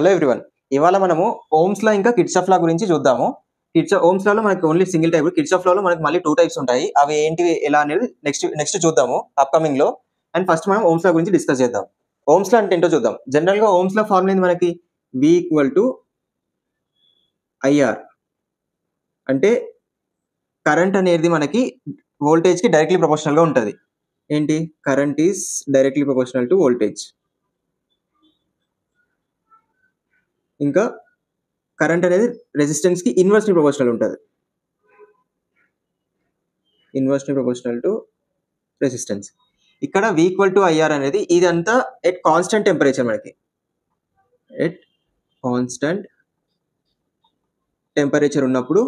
Hello everyone. ఇవాళ మనము Ohm's లా ఇంకా కిర్చాఫ్ లా గురించి చూద్దాము. ఓమ్స్ లాలో మనకి ఓన్లీ సింగిల్ టైప్, కిర్చాఫ్ లాలో మనకి మళ్ళీ 2 టైప్స్ ఉంటాయి. అవి ఏంటివి ఎలా అనేది నెక్స్ట్ చూద్దాము అప్కమింగ్ లో. అండ్ ఫస్ట్ మనం ఓమ్స్ లా గురించి డిస్కస్ చేద్దాం. ఓమ్స్ లా అంటే ఏంటో చూద్దాం. జనరల్ గా ఓమ్స్ లా ఫార్ములా ఏంది మనకి? V = IR. అంటే కరెంట్ అనేది మనకి వోల్టేజ్ కి డైరెక్ట్లీ ప్రపోర్షనల్ గా ఉంటుంది. ఏంటి? Current is directly proportional to voltage. ఇంకా కరెంట్ అనేది రెసిస్టెన్స్ కి ఇన్వర్స్లీ ప్రపోర్షనల్ ఉంటుంది. Inversely proportional to resistance. ఇక్కడ V = IR అనేది ఇదంతా ఎట్ కాన్స్టెంట్ టెంపరేచర్. మనకి ఎట్ కాన్స్టెంట్ టెంపరేచర్ ఉన్నప్పుడు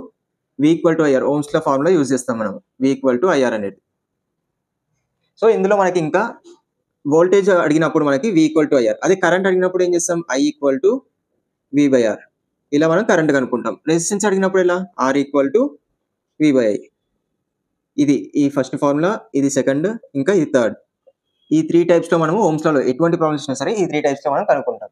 V = IR Ohm's law formula use చేస్తాం మనం. V = IR అనేది. సో ఇందులో మనకి ఇంకా వోల్టేజ్ అడిగినప్పుడు మనకి V = IR. అదే కరెంట్ అడిగినప్పుడు ఏం చేస్తాం? I = V/R. ఇలా మనం కరెంట్ కనుక్కుంటాం. రెసిస్టెన్స్ అడిగినప్పుడు ఎలా? R = V/I. ఇది ఈ ఫస్ట్ ఫార్ములా, ఇది సెకండ్, ఇంకా ఇది థర్డ్. ఈ 3 టైప్స్ లో మనము ఓమ్స్ లాలో ఎటువంటి ప్రాబ్లమ్స్ వచ్చినా సరే ఈ 3 టైప్స్ లో మనం కనుక్కుంటాం.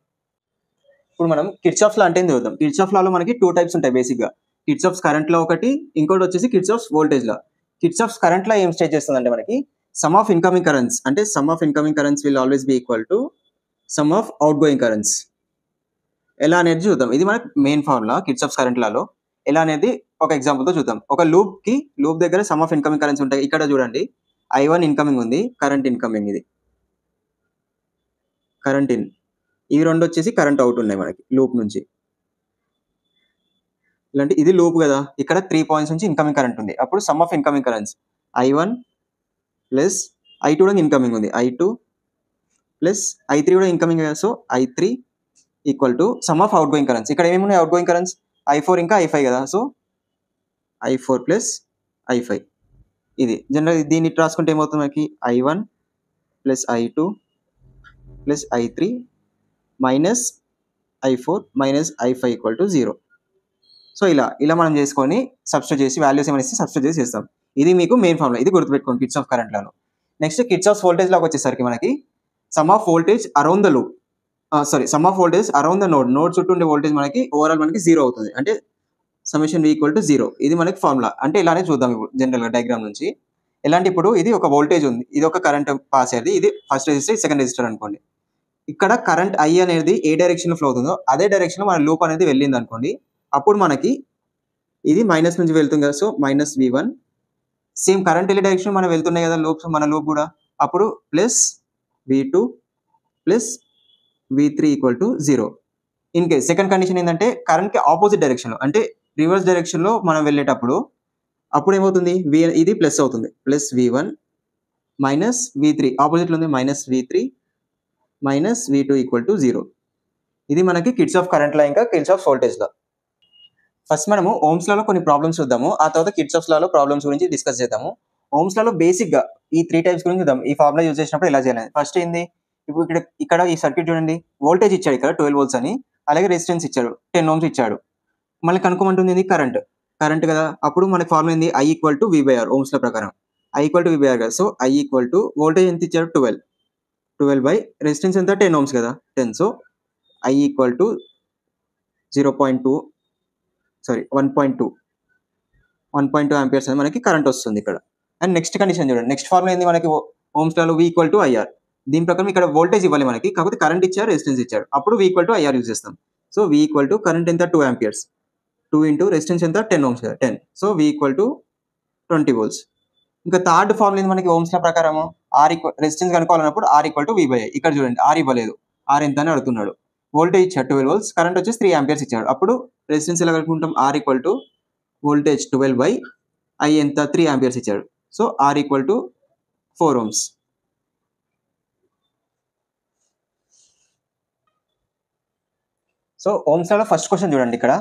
ఇప్పుడు మనం కిర్చాఫ్ లా అంటే ఏంది చూద్దాం. కిర్చాఫ్ లాలో మనకి 2 టైప్స్ ఉంటాయి బేసిక్ గా. కిర్చాఫ్స్ కరెంట్ లా ఒకటి, ఇంకోటి వచ్చేసి Kirchhoff's voltage law. Kirchhoff's current law ఏం స్టేట్ చేస్తుందంటే మనకి సమ్ ఆఫ్ ఇన్కమింగ్ కరెంట్స్, అంటే some of incoming currents will always be equal to some of out going currents. ఎలా అనేది చూద్దాం. ఇది మనకి మెయిన్ ఫార్ములా కిర్చాఫ్స్ కరెంట్ లాలో. ఎలా అనేది ఒక ఎగ్జాంపుల్ తో చూద్దాం. ఒక లూప్ దగ్గర సమ్ ఆఫ్ ఇన్కమింగ్ కరెంట్స్ ఉంటాయి. ఇక్కడ చూడండి, I1 ఇన్కమింగ్ ఉంది, కరెంట్ ఇన్కమింగ్, ఇది కరెంట్ ఇన్, ఇవి రెండు వచ్చేసి కరెంట్ అవుట్ ఉన్నాయి మనకి లూప్ నుంచి. ఇలాంటి ఇది లూప్ కదా, ఇక్కడ 3 పాయింట్స్ నుంచి ఇన్కమింగ్ కరెంట్ ఉంది. అప్పుడు some of incoming currents I1 plus I2 కూడా ఇన్కమింగ్ ఉంది, I2 ప్లస్ I3 కూడా ఇన్కమింగ్ కదా, so I3 equal to some of out going currents. ఇక్కడ ఏమేమి ఉన్నాయి అవుట్ గోయింగ్ కరెంట్స్? I4 ఇంకా I5 కదా, సో I4 ప్లస్ I5. ఇది జనరల్ దీన్ని రాసుకుంటే ఏమవుతుంది మనకి? I1 plus I2 plus I3 minus I4 minus I5 equal to 0. So ఇలా మనం చేసుకొని సబ్స్టిట్యూట్ చేసి వాల్యూస్ ఏమైనా ఇస్తే సబ్స్టిట్యూట్ చేసి చేస్తాం. ఇది మీకు మెయిన్ ఫార్ములా. ఇది గుర్తుపెట్టుకోండి కిర్చాఫ్ కరెంట్ లాలో. నెక్స్ట్ కిర్చాఫ్ వోల్టేజ్ లాగా వచ్చేసరికి మనకి some of voltage around the loop, some of voltage around the node చుట్టూ ఉండే వోల్టేజ్ మనకి ఓవరాల్ మనకి 0 అవుతుంది. అంటే సమ్మేషన్ V = 0. ఇది మనకి ఫార్ములా. అంటే ఇలానే చూద్దాం ఇప్పుడు జనరల్ గా డయాగ్రామ్ నుంచి. ఎలాంటి, ఇప్పుడు ఇది ఒక వోల్టేజ్ ఉంది, ఇది ఒక కరెంట్ పాస్ అయ్యేది, ఇది ఫస్ట్ రెసిస్టర్, సెకండ్ రెసిస్టర్ అనుకోండి. ఇక్కడ కరెంట్ I అనేది ఏ డైరెక్షన్ లో ఫ్లో అవుతుందో అదే డైరెక్షన్ లో మన లూప్ అనేది వెళ్ళింది అనుకోండి. అప్పుడు మనకి ఇది మైనస్ నుంచి వెళ్తుంది కదా, so minus V1. Same current వెళ్ళే డైరెక్షన్ మనం వెళ్తున్నాయి కదా లూప్స్, మన లూప్ కూడా. అప్పుడు plus V2 plus V3 = 0. In case second condition ఏంటంటే కరెంట్ కి ఆపోజిట్ డైరెక్షన్ లో, అంటే రివర్స్ డైరెక్షన్ లో మనం వెళ్ళేటప్పుడు అప్పుడు ఏమవుతుంది? ఇది ప్లస్ అవుతుంది, plus V1 minus V3, opposite లో ఉంది మైనస్ V3 మైనస్ V2 = 0. ఇది మనకి కిర్చాఫ్ కరెంట్ లా ఇంకా కిర్చాఫ్ వోల్టేజ్ లా. ఫస్ట్ మనము ఓమ్స్ లాలో కొన్ని ప్రాబ్లమ్స్ చూద్దాము, ఆ తర్వాత కిర్చాఫ్ లాలో ప్రాబ్లమ్స్ గురించి డిస్కస్ చేద్దాము. ఓమ్స్ లాలో బేసిక్ గా ఈ 3 టైప్స్ గురించి చూద్దాం. ఈ ఫార్ములా యూజ్ చేసినప్పుడు ఎలా చేయాలి. ఫస్ట్ ఏంది, ఇప్పుడు ఇక్కడ ఈ సర్క్యూట్ చూడండి, వోల్టేజ్ ఇచ్చాడు ఇక్కడ 12 volts అని, అలాగే రెసిస్టెన్స్ ఇచ్చాడు 10 ohms ఇచ్చాడు. మళ్ళీ కనుక్కోమంటుంది ఏంది? కరెంట్ కదా. అప్పుడు మనకి ఫార్ములా ఏంది? I = V/R. ఓమ్స్ లా ప్రకారం I = V/R కదా, సో I = వోల్టేజ్ ఎంత ఇచ్చాడు? 12 బై రెసిస్టెన్స్ ఎంత? 10 ohms కదా, 10. సో I = 1.2 ఆంపియర్స్ అని మనకి కరెంట్ వస్తుంది ఇక్కడ. అండ్ నెక్స్ట్ కండిషన్ చూడండి, నెక్స్ట్ ఫార్ములా ఏంది మనకి ఓమ్స్ లాలో? V = IR. దీని ప్రకారం ఇక్కడ వోల్టేజ్ ఇవ్వాలి మనకి, కాకపోతే కరెంట్ ఇచ్చారు, రెసిస్టెన్స్ ఇచ్చాడు. అప్పుడు V = IR యూజ్ చేస్తాం. సో V = కరెంట్ ఎంత? 2 ఆంపియర్స్, 2 ఇంటూ రెసిస్టెన్స్ ఎంత? 10 ohms కదా, 10. So V = 20 volts. ఇంకా థర్డ్ ఫార్ములా ఏంది మనకి ఓమ్స్ లా ప్రకారం? రెసిస్టెన్స్ కనుక్కోవాలన్నప్పుడు R = V/I. ఇక్కడ చూడండి, R ఇవ్వలేదు, R ఎంత అని అడుగుతున్నాడు. వోల్టేజ్ ఇచ్చాడు 12 volts, కరెంట్ వచ్చేసి 3 ఆంపియర్స్ ఇచ్చాడు. అప్పుడు రెసిస్టెన్స్ ఎలా కనుక్కుంటాం? R = వోల్టేజ్ 12 బై I ఎంత? 3 ఆంపియర్స్ ఇచ్చాడు. So R = 4 ohms. So Ohm's లాలో ఫస్ట్ క్వశ్చన్ చూడండి, ఇక్కడ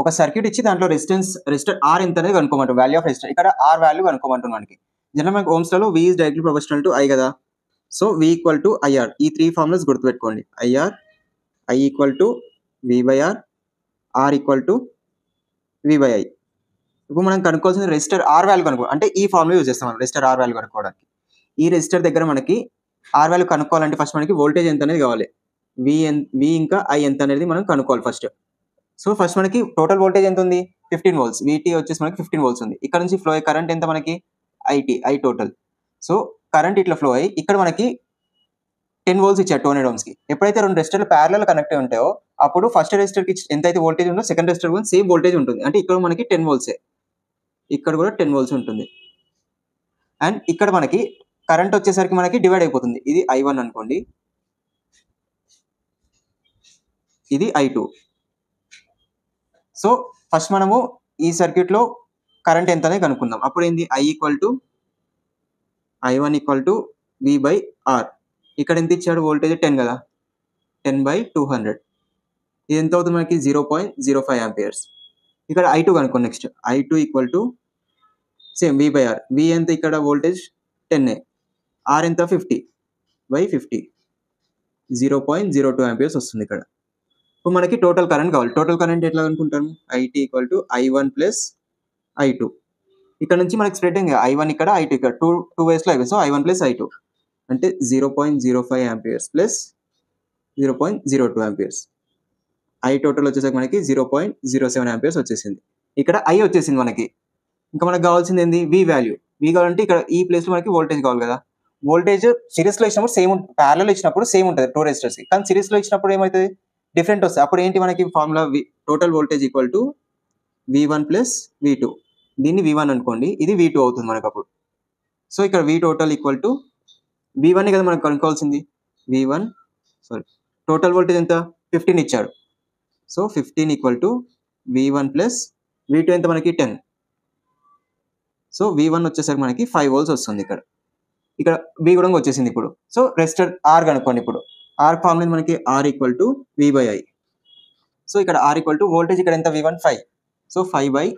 ఒక సర్క్యూట్ ఇచ్చి దాంట్లో రెసిస్టర్ R ఎంత అనేది కనుక్కోమంటారు, వాల్యూ ఆఫ్ రెసిస్టర్. ఇక్కడ R వాల్యూ కనుక్కోమంటారు మనకి. జనరల్ మనకి Ohm's Lalo V is directly proportional to I కదా, సో V = IR. ఈ 3 ఫార్ములాస్ గుర్తుపెట్టుకోండి. I = V/R, R = V/I. ఇప్పుడు మనం కనుక్కోవాల్సిన రెసిస్టర్ R వాల్యూ కనుక్కోవాలి అంటే ఈ ఫార్ములా యూజ్ చేస్తాం మనం రెసిస్టర్ R వాల్యూ కనుక్కోవడానికి. ఈ రెసిస్టర్ దగ్గర మనకి R వాల్యూ కనుక్కోవాలంటే ఫస్ట్ మనకి వోల్టేజ్ ఎంత అనేది కావాలి. వి ఇంకా ఐ ఎంత అనేది మనం కనుక్కోవాలి ఫస్ట్. సో ఫస్ట్ మనకి టోటల్ వోల్టేజ్ ఎంత ఉంది, 15 volts. వీటీ వచ్చేసి మనకి 15 volts ఉంది. ఇక్కడ నుంచి ఫ్లో అయ్యే కరెంట్ ఎంత మనకి, ఐ టోటల్. సో కరెంట్ ఇట్లా ఫ్లో అయ్యి ఇక్కడ మనకి 10 volts ఇచ్చారు 200 ohmsకి. ఎప్పుడైతే రెండు రెసిస్టర్లు ప్యారలల్ కనెక్ట్ అయి ఉంటాయో అప్పుడు ఫస్ట్ రెసిస్టర్కి ఎంత అయితే వోల్టేజ్ ఉందో సెకండ్ రెసిస్టర్ కూడా సేమ్ వోల్టేజ్ ఉంటుంది. అంటే ఇక్కడ మనకి 10 volts, ఇక్కడ కూడా 10 volts ఉంటుంది. అండ్ ఇక్కడ మనకి కరెంట్ వచ్చేసరికి మనకి డివైడ్ అయిపోతుంది. ఇది I1 అనుకోండి, ఇది I2. సో ఫస్ట్ మనము ఈ సర్క్యూట్లో కరెంట్ ఎంత అనేది కనుక్కుందాం. అప్పుడు ఏంది, I1 = V/R. ఇక్కడ ఎంత ఇచ్చాడు వోల్టేజ్, 10 కదా, 10/200. ఇది ఎంత అవుతుంది మనకి, 0.05 amperes. ఇక్కడ I2 కనుక్కోండి. Next I2 same V/R. V ఎంత, ఇక్కడ వోల్టేజ్ 10, R ఎంత, 50/50, 0.02 amperes వస్తుంది ఇక్కడ. ఇప్పుడు మనకి టోటల్ కరెంట్ కావాలి. టోటల్ కరెంట్ ఎట్లా అనుకుంటాము, IT = I1 + I2. ఇక్కడ నుంచి మనకి స్ప్రెడ్డింగ్ I1 ఇక్కడ, I2 ఇక్కడ, టూ వేస్లో అయిపోయి. సో I1 + I2 అంటే 0.05 amperes + 0.02 amperes. I టోటల్ వచ్చేసరికి మనకి 0.07 amperes వచ్చేసింది. ఇక్కడ I వచ్చేసింది మనకి. ఇంకా మనకు కావాల్సింది ఏంది, V వాల్యూ. V కావాలంటే ఇక్కడ ఈ ప్లేస్లో మనకి వోల్టేజ్ కావాలి కదా. వోల్టేజ్ సిరీస్లో ఇచ్చినప్పుడు సేమ్ ఉంటుంది, ప్యారలల్ ఇచ్చినప్పుడు సేమ్ ఉంటుంది 2 రెసిస్టర్స్కి. కానీ సిరీస్లో ఇచ్చినప్పుడు ఏమవుతుంది, డిఫరెంట్ వస్తాయి. అప్పుడు ఏంటి మనకి formula, total voltage = V1 + V2. దీన్ని V1 అనుకోండి, ఇది V2 అవుతుంది మనకు అప్పుడు. సో ఇక్కడ V total = V1 కదా మనకు కనుక్కోవాల్సింది. V1 టోటల్ వోల్టేజ్ ఎంత, 15 ఇచ్చాడు. సో 15 = V1 + V2 ఎంత మనకి, 10. సో V1 వచ్చేసరికి మనకి 5 volts వస్తుంది. ఇక్కడ V కూడా వచ్చేసింది. ఇప్పుడు సో రెసిస్టర్ R కనుక్కోండి. ఇప్పుడు R ఫార్ములా మనకి R = V/I. సో ఇక్కడ R = వోల్టేజ్ ఇక్కడ ఎంత, V1 5. సో 5/,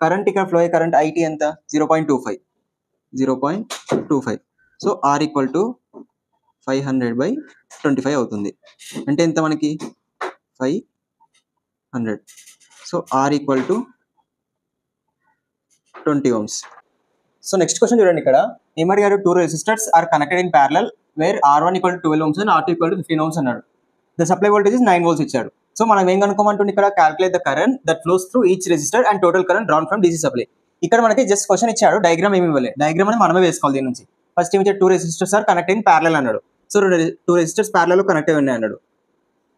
కరెంట్ ఇక్కడ ఫ్లో అయ్యే కరెంట్ IT ఎంత, 0.25. సో R = 500/25 అవుతుంది. అంటే ఎంత మనకి, 500. So R = 20 ohms. So next question చూడండి. ఇక్కడ ఏమడిగారు, 2 resistors are connected in parallel where R1 = 12 ohms and R2 = 15 ohms అన్నాడు. The supply voltage is 9 volts ఇచ్చాడు. సో మనం ఏం కనుక్కోమంటుంది ఇక్కడ, calculate the current that flows through each resistor and total current drawn from DC supply. ఇక్కడ మనకి just question ఇచ్చాడు, diagram ఏమి ఇవ్వలేదు. డయాగ్రామ్ అని మనమే వేసుకోవాలి. దీని నుంచి ఫస్ట్ ఏమి ఇచ్చాడు, 2 resistors are connected in parallel అన్నాడు. సో 2 resistors parallel కనెక్ట్ అయి ఉన్నాయి అన్నాడు.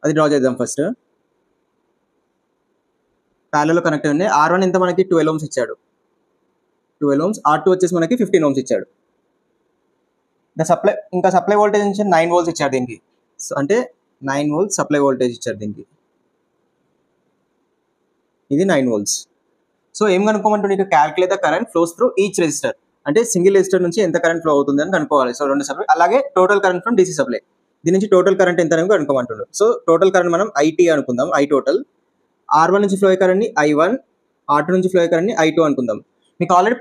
అది డ్రా చేద్దాం. ఫస్ట్ ప్యారలల్ కనెక్ట్ అయి ఉన్నాయి. R1 ఎంత మనకి, 12 ohms ఇచ్చాడు, 12 ohms. R2 వచ్చేసి మనకి 15 ohms ఇచ్చాడు. సప్లై వోల్టేజ్ నుంచి 9 volts ఇచ్చాడు దీనికి. సో అంటే 9 volts సప్లై వోల్టేజ్ ఇచ్చారు దీనికి. ఇది 9 volts. సో ఏం కనుక్కోమంటుంది, ఇక calculate the current flows through each resistor. అంటే సింగిల్ రెసిస్టర్ నుంచి ఎంత కరెంట్ ఫ్లో అవుతుంది అని కనుక్కోవాలి. సో 2 సప్లై, అలాగే total current from DC supply. దీని నుంచి టోటల్ కరెంట్ ఎంత అనేది కనుక్కోమంటుండ్రు. సో టోటల్ కరెంట్ మనం IT అనుకుందాం. I total. R1 నుంచి ఫ్లో అయ్యే కరెంట్ని I1, R2 నుంచి ఫ్లో అయ్యే కరెంట్ని I2 అనుకుందాం. మీకు ఆల్రెడీ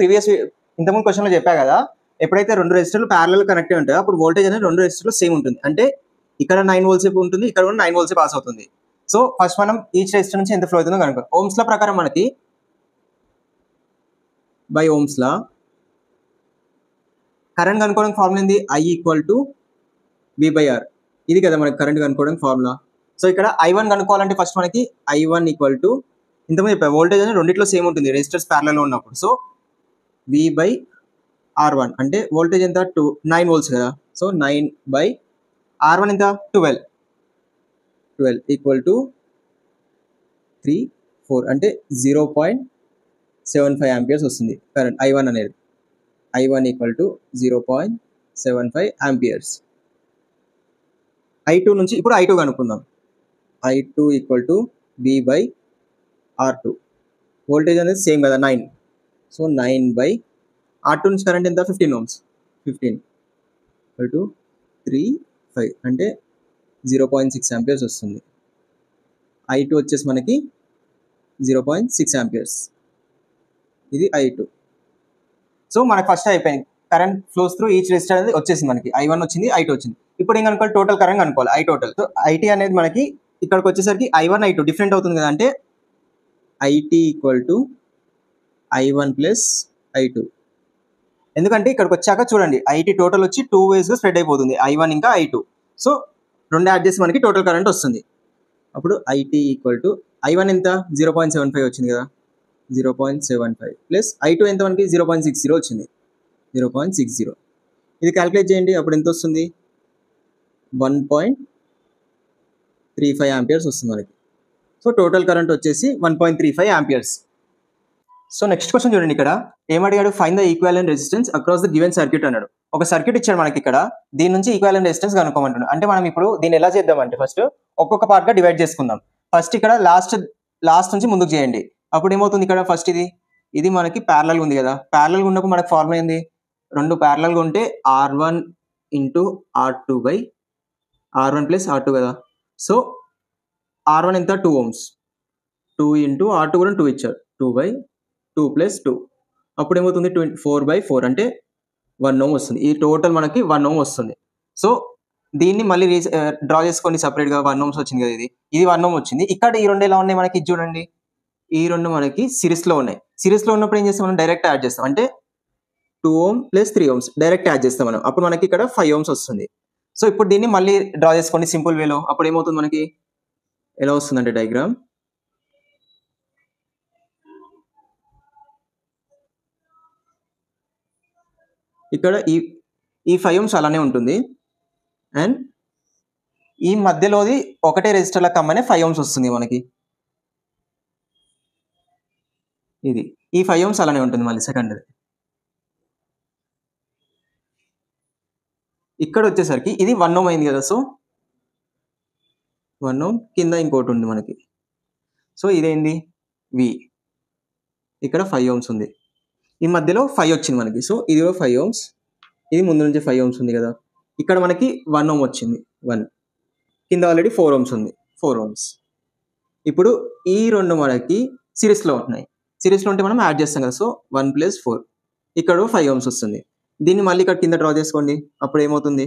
ఇంతకుముందు క్వశ్చన్లో చెప్పా కదా, ఎప్పుడైతే 2 రెసిస్టర్లు ప్యారలల్ కనెక్ట్ అయి ఉంటాయో అప్పుడు వోల్టేజ్ అనేది 2 రెసిస్టర్లు సేమ్ ఉంటుంది. అంటే ఇక్కడ 9 volts ఉంటుంది, ఇక్కడ కూడా 9 volts పాస్ అవుతుంది. సో ఫస్ట్ మనం ఈచ్ రెసిస్టర్ నుంచి ఎంత ఫ్లో అవుతుందో కనుక్కో. ఓమ్స్ల ప్రకారం మనకి బై ఓమ్స్లా కరెంట్ కనుక్కోవడానికి ఫార్ములా ఏంది, I = V/R. ఇది కదా మనకి కరెంట్ కనుక్కోవడానికి ఫార్ములా. సో ఇక్కడ I1 కనుక్కోవాలంటే ఫస్ట్ మనకి I1 = ఇంతకుముందు చెప్పా, వోల్టేజ్ అనేది రెండిట్లో సేమ్ ఉంటుంది రెసిస్టర్స్ ప్యారలల్ ఉన్నప్పుడు. సో V/R1 అంటే వోల్టేజ్ ఎంత, 9 volts కదా. సో 9/R1 ఎంత, 12 = 3, 4 అంటే 0.75 amperes వస్తుంది కరెంట్ I1 అనేది. I1 = 0.75 amperes. I2 నుంచి ఇప్పుడు I2 కనుక్కుందాం. I2 = V/R2. వోల్టేజ్ అనేది సేమ్ కదా, 9. సో 9/R2 నుంచి కరెంట్ ఎంత, 15 ohms. 15 = 3, 5 అంటే 0.6 amperes వస్తుంది. I2 వచ్చేసి మనకి 0.6 amperes. ఇది I2. సో మనకు ఫస్ట్ అయిపోయింది, current flows through each resistor అనేది వచ్చేసింది మనకి. I1 వచ్చింది, I2 వచ్చింది. ఇప్పుడు ఏం కనుక్కోవాలి, టోటల్ కరెంట్ కనుక్కోవాలి, I టోటల్. సో IT అనేది మనకి ఇక్కడికి వచ్చేసరికి I1, I2 డిఫరెంట్ అవుతుంది కదా. అంటే IT = I1 + I2. ఎందుకంటే ఇక్కడికి వచ్చాక చూడండి, IT టోటల్ వచ్చి 2 waysగా స్ప్రెడ్ అయిపోతుంది, I1 ఇంకా I2. సో రెండు యాడ్ చేసి మనకి టోటల్ కరెంట్ వస్తుంది. అప్పుడు ఐటీ ఈక్వల్ టు I1 ఎంత 0.75 వచ్చింది కదా, 0.75 ప్లస్ I2 ఎంత మనకి 0.60 వచ్చింది, 0.60. ఇది క్యాలిక్యులేట్ చేయండి. అప్పుడు ఎంత వస్తుంది, 1.35 ఆంపియర్స్ వస్తుంది మనకి. సో టోటల్ కరెంట్ వచ్చేసి 1.35 ఆంపియర్స్. సో నెక్స్ట్ క్వశ్చన్ చూడండి, ఇక్కడ ఏమడిగాడు, find the equivalent resistance across the given circuit అన్నాడు. ఒక సర్క్యూట్ ఇచ్చాడు మనకి, ఇక్కడ దీని నుంచి ఈక్వివలెంట్ రెసిస్టెన్స్ కనుక్కోమంటున్నాడు. అంటే మనం ఇప్పుడు దీన్ని ఎలా చేద్దామంటే ఫస్ట్ ఒక్కొక్క పార్ట్గా డివైడ్ చేసుకుందాం. ఫస్ట్ ఇక్కడ లాస్ట్ నుంచి ముందుకు చేయండి. అప్పుడు ఏమవుతుంది, ఇక్కడ ఫస్ట్ ఇది మనకి ప్యారలల్గా ఉంది కదా, ప్యారలల్గా ఉన్నప్పుడు మనకి ఫార్ములా ఏంది, రెండు ప్యారలల్గా ఉంటే R1 into R2 by R1 plus R2 కదా. సో R1 ఎంత 2 ohms, 2 ఇంటూ R2 కూడా 2 ఇచ్చారు, 2/2 ప్లస్ 2. అప్పుడు ఏమవుతుంది 4/4 అంటే 1 ohm వస్తుంది. ఈ టోటల్ మనకి 1 ohm వస్తుంది. సో దీన్ని మళ్ళీ డ్రా చేసుకోండి సపరేట్గా. 1 ohms వచ్చింది కదా, ఇది 1 ohm వచ్చింది. ఇక్కడ ఈ రెండు ఎలా ఉన్నాయి మనకి చూడండి, ఈ రెండు మనకి సిరీస్లో ఉన్నాయి. సిరీస్లో ఉన్నప్పుడు ఏం చేస్తాం మనం, డైరెక్ట్ యాడ్ చేస్తాం. అంటే 2 ohm plus 3 ohms direct add చేస్తాం మనం. అప్పుడు మనకి ఇక్కడ 5 ohms వస్తుంది. సో ఇప్పుడు దీన్ని మళ్ళీ డ్రా చేసుకోండి సింపుల్ వేలో. అప్పుడు ఏమవుతుంది మనకి, ఎలా వస్తుందంటే డయాగ్రామ్, ఇక్కడ ఈ 5 ohms అలానే ఉంటుంది. అండ్ ఈ మధ్యలోది ఒకటే రెజిస్టర్ల కమ్మనే 5 ohms వస్తుంది మనకి. ఈ 5 ohms అలానే ఉంటుంది మళ్ళీ సెకండ్. ఇక్కడ వచ్చేసరికి ఇది 1 ohm అయింది కదా. సో 1 ohm కింద ఇంకోటి ఉంది మనకి. సో ఇదేంది V, ఇక్కడ 5 ohms ఉంది, ఈ మధ్యలో 5 వచ్చింది మనకి. సో ఇది 5 ohms, ఇది ముందు నుంచి 5 ohms ఉంది కదా. ఇక్కడ మనకి 1 ohm వచ్చింది, 1 కింద ఆల్రెడీ 4 ohms ఉంది, 4 ohms. ఇప్పుడు ఈ రెండు మనకి సిరీస్లో ఉంటున్నాయి. సిరీస్లో ఉంటే మనం యాడ్ చేస్తాం కదా. సో 1 ప్లస్ 4, ఇక్కడ 5 ohms వస్తుంది. దీన్ని మళ్ళీ ఇక్కడ కింద డ్రా చేసుకోండి. అప్పుడు ఏమవుతుంది,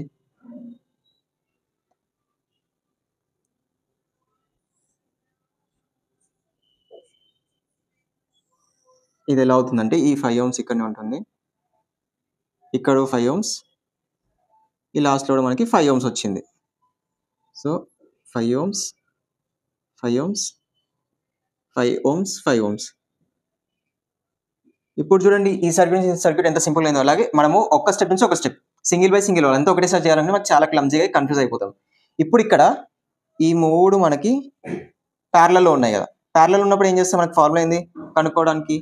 ఇది ఎలా అవుతుందంటే, ఈ 5 ohms ఇక్కడనే ఉంటుంది, ఇక్కడ 5 ohms, ఈ లాస్ట్లో కూడా మనకి 5 ohms వచ్చింది. So 5 ohms 5 ohms 5 ohms 5 ohms. ఇప్పుడు చూడండి ఈ సర్క్యూట్ ఎంత సింపుల్ అయిందో. అలాగే మనము ఒక్క స్టెప్ నుంచి ఒక స్టెప్, సింగిల్ బై సింగిల్ అంతా ఒకటేసారి చేయాలంటే మనకు చాలా క్లమ్జీగా కన్ఫ్యూజ్ అయిపోతాం. ఇప్పుడు ఇక్కడ ఈ మూడు మనకి ప్యారలల్లో ఉన్నాయి కదా. ప్యారలల్ ఉన్నప్పుడు ఏం చేస్తాం, మనకి ఫార్ములా ఏంది కనుక్కోవడానికి,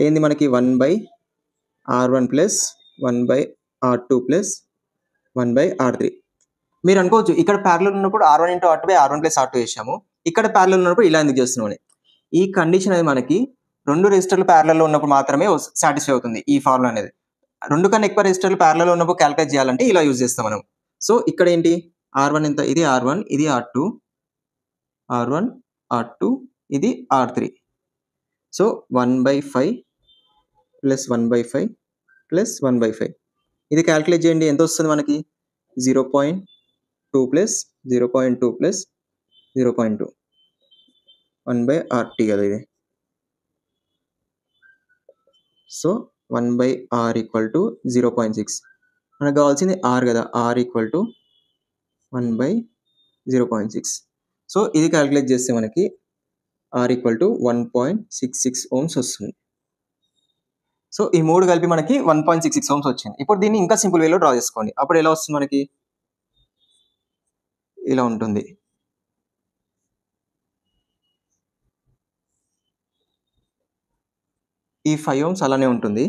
ఏంది మనకి 1/R1 plus 1/R2 plus 1/R3. మీరు అనుకోవచ్చు ఇక్కడ ప్యారలల్ ఉన్నప్పుడు R1 into R2 by R1 plus R2 చేసాము, ఇక్కడ ప్యారలల్ ఉన్నప్పుడు ఇలా ఎందుకు చేస్తున్నాం. ఈ కండిషన్ అనేది మనకి రెండు రెజిస్టర్లు ప్యారలల్లో ఉన్నప్పుడు మాత్రమే సాటిస్ఫై అవుతుంది. ఈ ఫార్ములా అనేది రెండు కన్నా ఎక్కువ రెజిస్టర్లు ప్యారలల్లో ఉన్నప్పుడు క్యాలిక్యులేట్ చేయాలంటే ఇలా యూజ్ చేస్తాం మనం. సో ఇక్కడ ఏంటి, R1 ఎంత, ఇది R1, ఇది R2, R1 R2, ఇది R3. సో 1/5 ప్లస్ 1/5 ప్లస్ 1/5, ఇది క్యాలిక్యులేట్ చేయండి. ఎంత వస్తుంది మనకి, 0.2 ప్లస్ 0.2 ప్లస్ 0.2, 1/RT కదా ఇది. So 1/R equal to 0.6. మనకు కావాల్సింది R కదా, R ఈక్వల్ టు 1/0.6. సో ఇది క్యాలిక్యులేట్ చేస్తే మనకి R ఈక్వల్ టు 1.66 ohms వస్తుంది. సో ఈ మూడు కలిపి మనకి 1.66 ohms వచ్చింది. ఇప్పుడు దీన్ని ఇంకా సింపుల్ వేలో డ్రా చేసుకోండి. అప్పుడు ఎలా వస్తుంది మనకి, ఇలా ఉంటుంది. ఈ 5 ohms అలానే ఉంటుంది.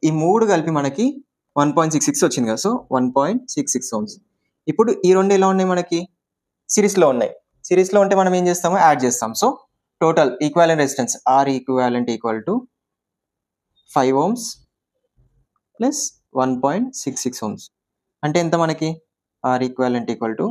ఈ మూడు కలిపి మనకి 1.66 వచ్చింది కదా. So 1.66 ohms. ఇప్పుడు ఈ రెండు ఎలా ఉన్నాయి మనకి, సిరీస్లో ఉన్నాయి. సిరీస్లో ఉంటే మనం ఏం చేస్తామో యాడ్ చేస్తాం. So total equivalent resistance R equivalent equal to 5 ohms plus 1.66 ohms అంటే ఎంత మనకి, R equivalent equal to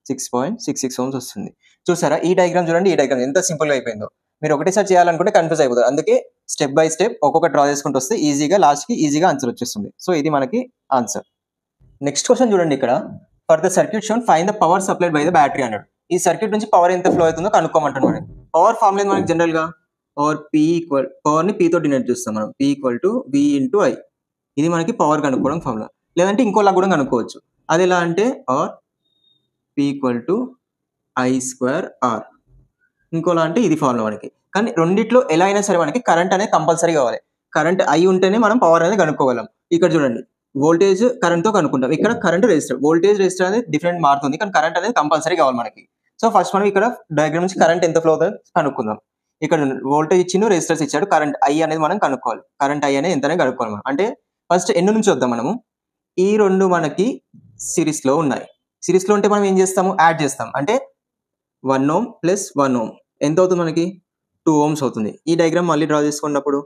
6.66 ohms వస్తుంది. చూసారా ఈ డయాగ్రామ్ చూడండి, ఈ డయాగ్రామ్ ఎంత సింపుల్గా అయిపోయిందో. మీరు ఒకటేసారి చేయాలనుకుంటే కన్ఫ్యూజ్ అయిపోతారు. అందుకే స్టెప్ బై స్టెప్ ఒక్కొక్క డ్రా చేసుకుంటూ వస్తే ఈజీగా లాస్ట్కి ఈజీగా ఆన్సర్ వచ్చేస్తుంది. సో ఇది మనకి ఆన్సర్. నెక్స్ట్ క్వశ్చన్ చూడండి, ఇక్కడ for the circuit shown find the power supplied by the battery అన్నాడు. ఈ సర్క్యూట్ నుంచి పవర్ ఎంత ఫ్లో అవుతుందో కనుక్కోమంటున్నాడు. పవర్ ఫార్ములా మనకి జనరల్గా పవర్ P ఈక్వల్, పవర్ని P తో డినోట్ చేస్తాం మనం, P equal to V into I. ఇది మనకి పవర్ కనుక్కోవడం ఫార్ములా. లేదంటే ఇంకోలా కూడా కనుక్కోవచ్చు. అది ఎలా అంటే or P equal to I square R. ఇంకోలా అంటే ఇది ఫార్ములా మనకి. కానీ రెండిట్లో ఎలా అయినా సరే మనకి కరెంట్ అనేది కంపల్సరీ కావాలి. కరెంట్ ఐ ఉంటేనే మనం పవర్ అనేది కనుక్కోగలం. ఇక్కడ చూడండి వోల్టేజ్ కరెంట్తో కనుక్కుంటాం. ఇక్కడ కరెంట్ రెసిస్టర్. వోల్టేజ్ రెసిస్టర్ అనేది డిఫరెంట్ మారుతుంది, కానీ కరెంట్ అనేది కంపల్సరీ కావాలి మనకి. సో ఫస్ట్ మనం ఇక్కడ డయాగ్రామ్ నుంచి కరెంట్ ఎంత ఫ్లో అవుతుందో కనుక్కుందాం. ఇక్కడ వోల్టేజ్ ఇచ్చిండు, రెసిస్టర్స్ ఇచ్చాడు, కరెంట్ ఐ అనేది మనం కనుక్కోవాలి. కరెంట్ ఐ అనేది ఎంతనే కనుక్కోవాలి మనం. అంటే ఫస్ట్ ఎన్ని నుంచి వద్దాం మనము. ఈ రెండు మనకి సిరీస్లో ఉన్నాయి. సిరీస్లో ఉంటే మనం ఏం చేస్తాము, యాడ్ చేస్తాం. అంటే 1 ohm ప్లస్ 1 ohm ఎంత అవుతుంది మనకి, 2 ohms అవుతుంది. ఈ డయాగ్రామ్ మళ్ళీ డ్రా చేసుకున్నప్పుడు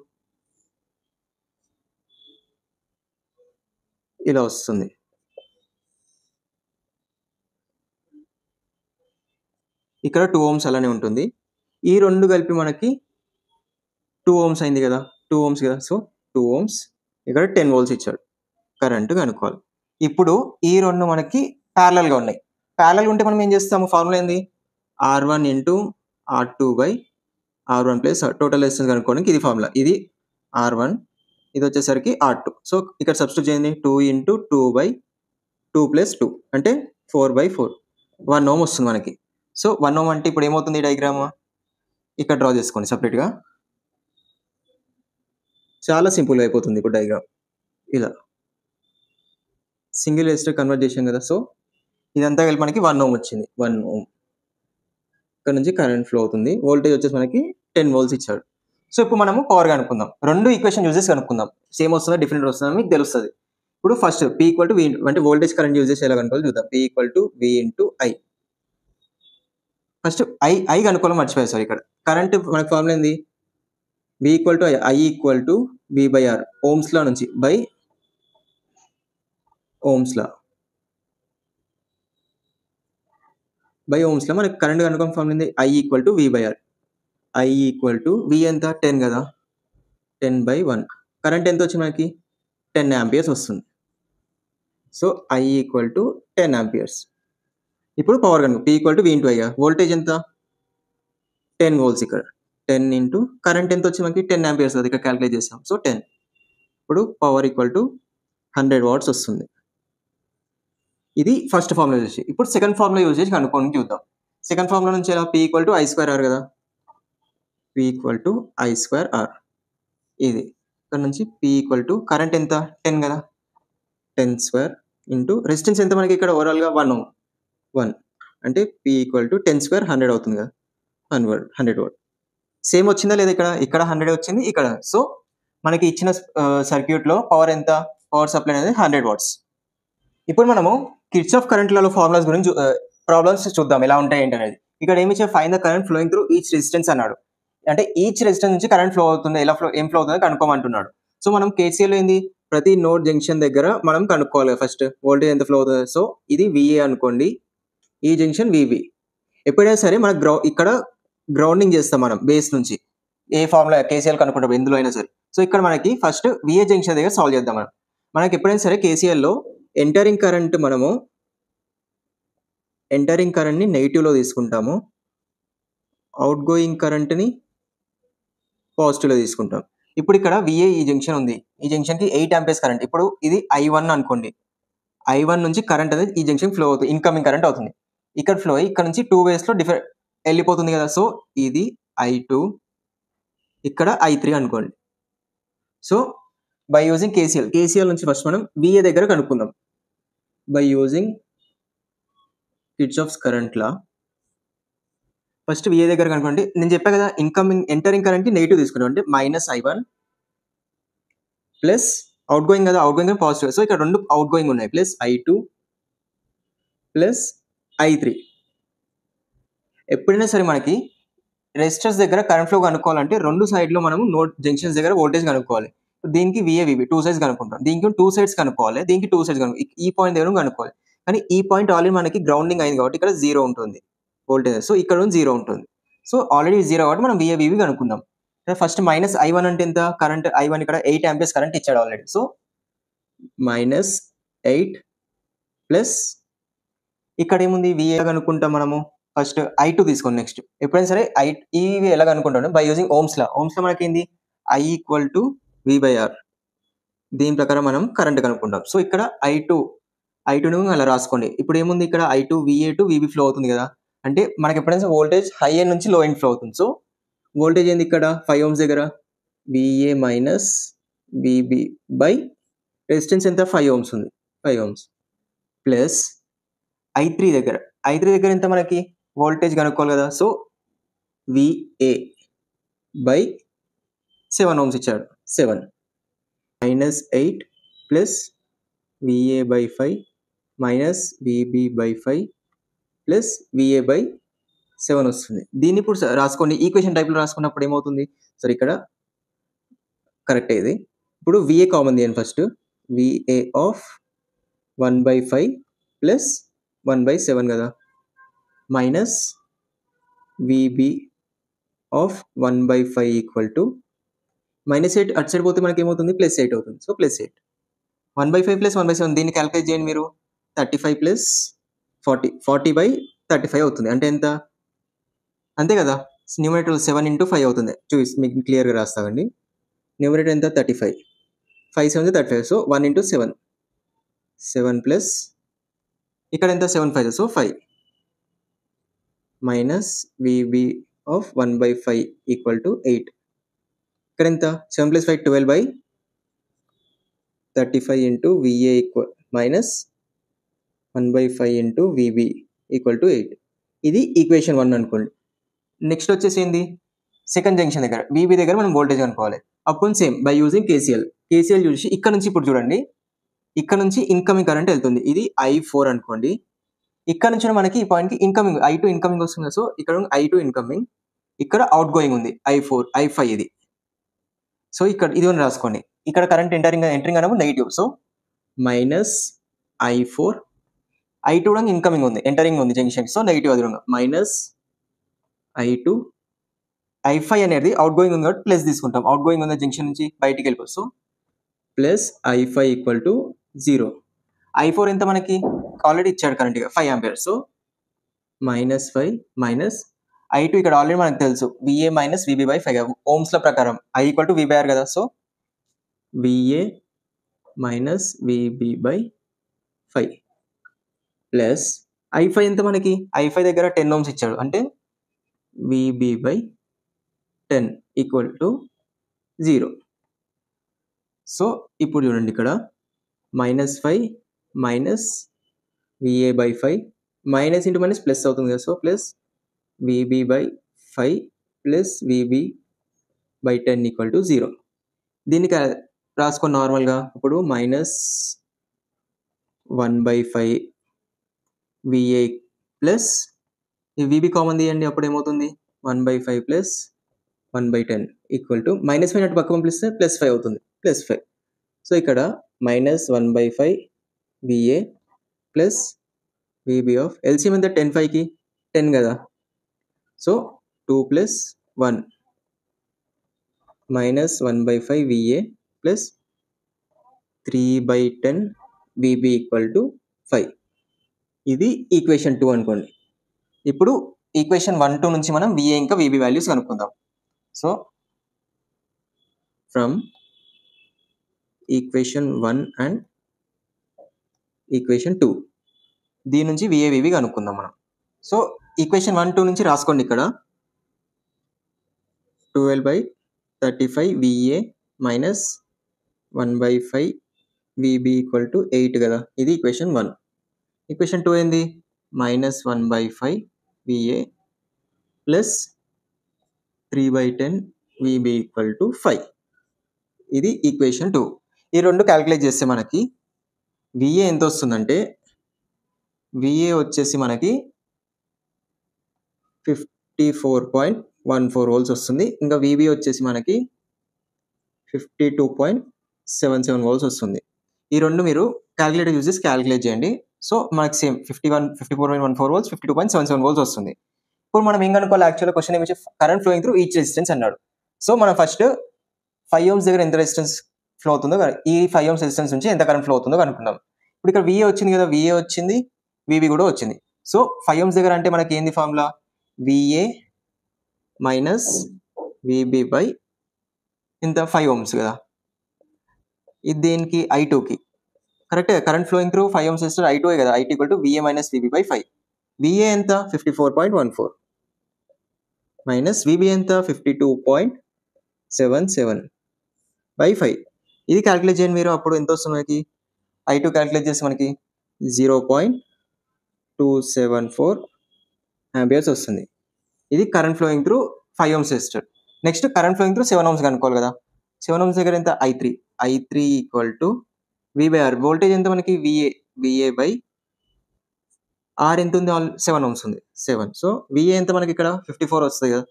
ఇలా వస్తుంది. ఇక్కడ 2 ohms అలానే ఉంటుంది. ఈ రెండు కలిపి మనకి 2 ohms అయింది కదా, 2 ohms కదా. సో 2 ohms, ఇక్కడ 10 volts ఇచ్చాడు. కరెంట్ కనుక్కోవాలి. ఇప్పుడు ఈ రెండు మనకి ప్యారలల్గా ఉన్నాయి. ప్యారలల్ ఉంటే మనం ఏం చేస్తాము, ఫార్ములా ఏంది, R1 into R2 by R1 plus total resistance కనుక్కోవడానికి ఇది ఫార్ములా. ఇది R1, ఇది వచ్చేసరికి R2. సో ఇక్కడ సబ్స్టిట్యూట్ చేయండి, 2 ఇంటూ 2 బై 2 ప్లస్ 2 అంటే 4/4, 1 ohm వస్తుంది మనకి. సో 1 ohm అంటే ఇప్పుడు ఏమవుతుంది, డయాగ్రామ్ ఇక్కడ డ్రా చేసుకోండి సపరేట్గా. చాలా సింపుల్గా అయిపోతుంది ఇప్పుడు డయాగ్రామ్. ఇలా సింగిల్ రెసిస్టర్ కన్వర్ట్ చేసాం కదా. సో ఇదంతా కలిపి మనకి 1 ohm వచ్చింది. 1 ohm ఇక్కడ నుంచి కరెంట్ ఫ్లో అవుతుంది. వోల్టేజ్ వచ్చేసి మనకి 10 volts ఇచ్చాడు. సో ఇప్పుడు మనము పవర్ కనుక్కుందాం. రెండు ఈక్వేషన్ యూజ్ చేసి కనుక్కుందాం. సేమ్ వస్తుందా డిఫరెంట్ వస్తుందా మీకు తెలుస్తుంది. ఇప్పుడు first P equal to V, అంటే వోల్టేజ్ కరెంట్ యూజ్ చేసి ఎలా కనుక్కోవాలి చూద్దాం. P equal to V into I. First I కనుక్కోవాలి, మర్చిపోయారు సార్. ఇక్కడ కరెంట్ మనకి ఫార్ములా ఏంది, V equal to I equal to V by R. Ohm's law నుంచి బై ఓమ్స్లా బై ఓమ్స్లా మనకి కరెంట్ కనుక్కోవడం ఫార్ములా ఏంది, I equal to V by R. I equal to V ఎంత 10 కదా, 10/1. కరెంట్ ఎంత వచ్చింది మనకి 10 amperes వస్తుంది. So I equal to 10 amperes. ఇప్పుడు పవర్ కనుక P equal to V into I. Voltage ఎంత 10 volts. ఇక్కడ 10 ఇంటూ కరెంట్ ఎంత వచ్చింది మనకి 10 amperes కదా, ఇక్కడ క్యాలిక్యులేట్ చేస్తాం. సో 10. ఇప్పుడు పవర్ ఈక్వల్ టు 100 watts వస్తుంది. ఇది ఫస్ట్ ఫార్ములా యూజ్ చేసి. ఇప్పుడు సెకండ్ ఫార్ములా యూజ్ చేసి కనుక్కొని చూద్దాం. సెకండ్ ఫార్ములా నుంచి ఎలా, P equal to I square R కదా, P equal to I square R. ఇది ఇక్కడ నుంచి పీ ఈక్వల్ టు కరెంట్ ఎంత 10 కదా, 10 స్క్వేర్ ఇంటూ రెసిస్టెన్స్ ఎంత మనకి ఇక్కడ ఓవరాల్గా 1 ohm. 1 అంటే పీ ఈక్వల్ టు 10 స్క్వేర్ 100 అవుతుంది కదా, 100 watt. సేమ్ వచ్చిందా లేదా, ఇక్కడ 100 వచ్చింది ఇక్కడ. సో మనకి ఇచ్చిన సర్క్యూట్లో పవర్ ఎంత, పవర్ సప్లై అనేది 100 watts. ఇప్పుడు మనము కిర్చాఫ్ కరెంట్ లాలో ఫార్ములాస్ గురించి ప్రాబ్లమ్స్ చూద్దాం ఎలా ఉంటాయి ఏంటనేది. ఇక్కడ ఏమి ఇచ్చే, find the current flowing through each resistance అన్నాడు. అంటే ఈచ్ రెసిస్టెన్స్ నుంచి కరెంట్ ఫ్లో అవుతుంది, ఏం ఫ్లో అవుతుందో కనుక్కోమంటున్నాడు. సో మనం కేసీఎల్ ఏంది, ప్రతి నోడ్ జంక్షన్ దగ్గర మనం కనుక్కోవాలి ఫస్ట్ వోల్టేజ్ ఎంత ఫ్లో అవుతుంది. సో ఇది విఏ అనుకోండి, ఈ జంక్షన్ విబి. ఎప్పుడైనా సరే మనకు ఇక్కడ గ్రౌండింగ్ చేస్తాం మనం బేస్ నుంచి, ఏ ఫార్ములా కేసీఎల్ కనుక్కుంటాం ఎందులో అయినా సరే. సో ఇక్కడ మనకి ఫస్ట్ విఏ జంక్షన్ దగ్గర సాల్వ్ చేద్దాం మనం. మనకి ఎప్పుడైనా సరే కేసీఎల్లో ఎంటరింగ్ కరెంట్ని నెగిటివ్లో తీసుకుంటాము, అవుట్ గోయింగ్ కరెంట్ని పాజిటివ్లో తీసుకుంటాం. ఇప్పుడు ఇక్కడ విఏ ఈ జంక్షన్ ఉంది, ఈ జంక్షన్కి 8 amperes కరెంట్. ఇప్పుడు ఇది I1 అనుకోండి, I1 నుంచి కరెంట్ అనేది ఈ జంక్షన్ ఫ్లో అవుతుంది, ఇన్కమింగ్ కరెంట్ అవుతుంది. ఇక్కడ ఫ్లో అయ్యి ఇక్కడ నుంచి 2 waysలో వెళ్ళిపోతుంది కదా. సో ఇది I2, ఇక్కడ I3 అనుకోండి. సో బై యూజింగ్ కేసీఎల్ నుంచి ఫస్ట్ మనం విఏ దగ్గర కనుక్కుందాం. By using Kirchhoff's current law first VA దగ్గర కనుక్కోండి. నేను చెప్పా కదా, ఎంటరింగ్ కరెంట్కి నెగిటివ్ తీసుకున్నాం, అంటే -I1 ప్లస్ అవుట్ గోయింగ్ కదా, అవుట్ గోయింగ్ పాజిటివ్. సో ఇక్కడ రెండు అవుట్ గోయింగ్ ఉన్నాయి, ప్లస్ I2 ప్లస్ I3. ఎప్పుడైనా సరే మనకి రెసిస్టర్స్ దగ్గర కరెంట్ ఫ్లో కనుక్కోవాలంటే రెండు సైడ్లో మనము నోడ్ జంక్షన్స్ దగ్గర వోల్టేజ్ కనుక్కోవాలి. దీనికి విఏ విబి 2 sides కనుక్కుంటాం, దీనికి 2 sides కనుక్కోవాలి, దీనికి 2 sides ఈ పాయింట్ దగ్గర కనుక్కోవాలి. కానీ ఈ పాయింట్ ఆల్రెడీ మనకి గ్రౌండింగ్ అయింది కాబట్టి ఇక్కడ 0 ఉంటుంది వోల్టేజ్. సో ఇక్కడ 0 ఉంటుంది. సో ఆల్రెడీ 0 కాబట్టి మనం విఏ విబి కనుక్కుందాం. ఫస్ట్ -I1 అంటే ఎంత, కరెంట్ I1 ఇక్కడ 8 amperes కరెంట్ ఇచ్చాడు ఆల్రెడీ. సో -8 ప్లస్ ఇక్కడ ఏముంది, విఏ కనుక్కుంటాం మనము. ఫస్ట్ I2 తీసుకోండి. నెక్స్ట్ ఎప్పుడైనా సరే ఇవి ఎలా కనుక్కుంటాం, బై యూజింగ్ ఓమ్స్లా మనకి ఏంది, I equal to V by R. దీని ప్రకారం మనం కరెంట్ కనుక్కుంటాం. సో ఇక్కడ ఐ2ను అలా రాసుకోండి. ఇప్పుడు ఏముంది ఇక్కడ I2 VA to VB flow అవుతుంది కదా, అంటే మనకి ఎప్పుడైనా వోల్టేజ్ హై ఎండ్ నుంచి లో ఎండ్ ఫ్లో అవుతుంది. సో వోల్టేజ్ ఏంది ఇక్కడ 5 ohms దగ్గర VA minus VB by resistance ఎంత 5 ohms ఉంది, 5 ohms ప్లస్ I3 దగ్గర ఎంత మనకి వోల్టేజ్ కనుక్కోవాలి కదా, సో VA బై 7 ohms ఇచ్చాడు, 7 minus 8 plus VA by 5 minus VB by 5 plus VA by 7 వస్తుంది. దీన్ని ఇప్పుడు రాసుకోండి, ఈక్వేషన్ టైప్లో రాసుకున్నప్పుడు ఏమవుతుంది, సరే ఇక్కడ కరెక్ట్ ఇది. ఇప్పుడు VA కామన్ తీయండి ఫస్ట్, VA ఆఫ్ 1/5 ప్లస్ 1/7 కదా, minus VB of 1/5 equal to -8 అటు సైడ్ పోతే మనకి ఏమవుతుంది +8 అవుతుంది. సో +8 1/5 ప్లస్ 1/7 దీన్ని క్యాలిక్యులేట్ చేయండి మీరు, 35 ప్లస్ 40/35 అవుతుంది. అంటే ఎంత, అంతే కదా, న్యూమరేటర్ 7 × 5 అవుతుంది. చూసి మీకు క్లియర్గా రాస్తామండి. న్యూమరేటర్ ఎంత 35, 5 7 35, సో 1 × 7 7 ప్లస్ ఇక్కడ ఎంత 7 5, so 5 minus VB of 1/5 equal to 8. ఇక్కడ ఎంత 7 + 5 12/35 into VA equal minus 1/5 into VB equal to 8. ఇది ఈక్వేషన్ 1 అనుకోండి. నెక్స్ట్ వచ్చేసి ఏంది, సెకండ్ జంక్షన్ దగ్గర VB దగ్గర మనం వోల్టేజ్ అనుకోవాలి. అప్పుడు సేమ్ బై యూజింగ్ కేసీఎల్ చూసి ఇక్కడ నుంచి ఇప్పుడు చూడండి, ఇక్కడ నుంచి ఇన్కమింగ్ కరెంట్ వెళ్తుంది, ఇది I4 అనుకోండి. ఇక్కడ నుంచి మనకి ఈ పాయింట్కి ఇన్కమింగ్ I2 ఇన్కమింగ్ వస్తుంది. సో ఇక్కడ I2 ఇన్కమింగ్, ఇక్కడ అవుట్ గోయింగ్ ఉంది I5 ఇది. సో ఇక్కడ ఇది రాసుకోండి, ఇక్కడ కరెంట్ ఎంటరింగ్ అనేప్పుడు negative, so minus I4, I2 incoming ఉంది, ఎంటరింగ్ ఉంది జంక్షన్, సో నెగిటివ్ అది మైనస్ I2, I5 అనేది అవుట్ గోయింగ్ ఉంది కాబట్టి ప్లస్ తీసుకుంటాం, అవుట్ గోయింగ్ ఉంది జంక్షన్ నుంచి బయటికి వెళ్ళిపోతుంది. So plus I5 equal to 0. I4 ఎంత మనకి ఆల్రెడీ ఇచ్చాడు current 5 ampere, so -5 minus I2 ఇక్కడ ఆల్రెడీ మనకు తెలుసు VA మైనస్ VB బై 5 ఓమ్స్ల ప్రకారం I ఈక్వల్ టు V/R కదా, so VA minus VB by 5 plus I5 ఎంత మనకి, I5 దగ్గర 10 ohms ఇచ్చాడు, అంటే VB by 10 equal to 0. So ఇప్పుడు చూడండి ఇక్కడ -5 minus VA by 5 minus into minus plus అవుతుంది కదా, so plus VB by 5 plus VB by 10 equal to 0. దీన్ని రాసుకోండి నార్మల్గా. ఇప్పుడు -1/5 VA ప్లస్ ఈ VB కామన్ తీయండి, అప్పుడు ఏమవుతుంది 1/5 ప్లస్ 1/10 ఈక్వల్ టు -5 అటు పక్క పంపిస్తే +5 అవుతుంది, +5. సో ఇక్కడ -1/5 VA plus VB of LCM ఎంత 10 5కి 10 కదా, so 2 + 1 -1/5 VA plus 3/10 VB equal to 5. ఇది ఈక్వేషన్ 2 అనుకోండి. ఇప్పుడు ఈక్వేషన్ 1 2 నుంచి మనం VA ఇంకా VB వాల్యూస్ కనుక్కుందాం. So from equation 1 and equation 2 దీని నుంచి VA VB కనుక్కుందాం మనం. సో ఈక్వేషన్ 1 2 నుంచి రాసుకోండి, ఇక్కడ 12/35 VA minus 1/5 VB equal to 8 కదా, ఇది ఈక్వేషన్ 1. ఈక్వేషన్ 2 ఏంది, -1/5 VA plus 3/10 VB equal to 5. ఇది ఈక్వేషన్ 2. ఈ రెండు క్యాలిక్యులేట్ చేస్తే మనకి VA ఎంత వస్తుందంటే, VA వచ్చేసి మనకి 54.14 volts వస్తుంది. ఇంకా VB వచ్చేసి మనకి 52.77 volts వస్తుంది. ఈ రెండు మీరు క్యాలిక్యులేటర్ యూజ్ చేసి క్యాలిక్యులేట్ చేయండి. సో మనకి సేమ్ 54.14 volts 52.77 volts వస్తుంది. ఇప్పుడు మనం ఏం కనుక్కోవాలి, యాక్చువల్గా క్వశ్చన్ ఏమి current flowing through each resistance అన్నాడు. సో మనం ఫస్ట్ 5 ohms దగ్గర ఎంత రెసిస్టెన్స్ ఫ్లో అవుతుందో, ఈ 5 ohms రెసిస్టెన్స్ నుంచి ఎంత కరెంట్ ఫ్లో అవుతుందో కనుక్కుందాం. ఇప్పుడు ఇక్కడ VA వచ్చింది కదా, VA వచ్చింది, VB కూడా వచ్చింది. సో 5 ohms దగ్గర అంటే మనకి ఏంది formula, VA minus VB by ఇంత 5 ohms కదా, ఇది దేనికి I2కి కరెక్టే. Current flowing through 5 ohms resistor I2 కదా. I2 = VA - VB / 5. VA ఎంత 54.14 మైనస్ VB ఎంత 52.77/5. ఇది క్యాలిక్యులేట్ చేయండి మీరు. అప్పుడు ఎంత వస్తుంది మనకి? I2 క్యాలిక్యులేట్ చేస్తే మనకి 0.274 ఆంపియర్స్ వస్తుంది. ఇది current flowing through 5 ohms resistor. Next current flowing through 7 ohms కనుక్కోవాలి కదా. 7 ohms దగ్గర ఎంత? I3 = V/R. వోల్టేజ్ ఎంత మనకి? VA/R ఎంత ఉంది? 7 ohms ఉంది. 7. సో VA ఎంత మనకి ఇక్కడ 54 వస్తుంది కదా.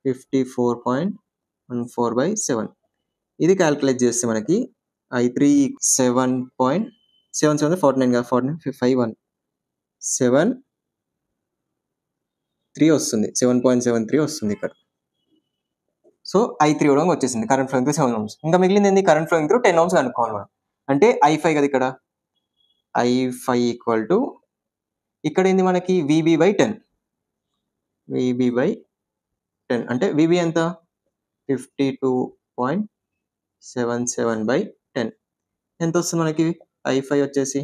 54.14/7. ఇది క్యాలిక్యులేట్ చేస్తే మనకి I3 7.77 49 కదా. 49 7.73 వస్తుంది. 7.73 వస్తుంది ఇక్కడ. సో I3 కూడా వచ్చేసింది కరెంట్ ఫ్లోయింగ్ త్రూ 7 ohms. ఇంకా మిగిలింది ఏంది? కరెంట్ ఫ్లోయింగ్ త్రూ 10 ohms కనుక్కోవాలి మనం. అంటే I5 కదా ఇక్కడ. I5 = ఇక్కడ ఏంది మనకి? VB/10. VB/10 అంటే VB ఎంత? 52.77/10. ఎంత వస్తుంది మనకి? I5 వచ్చేసి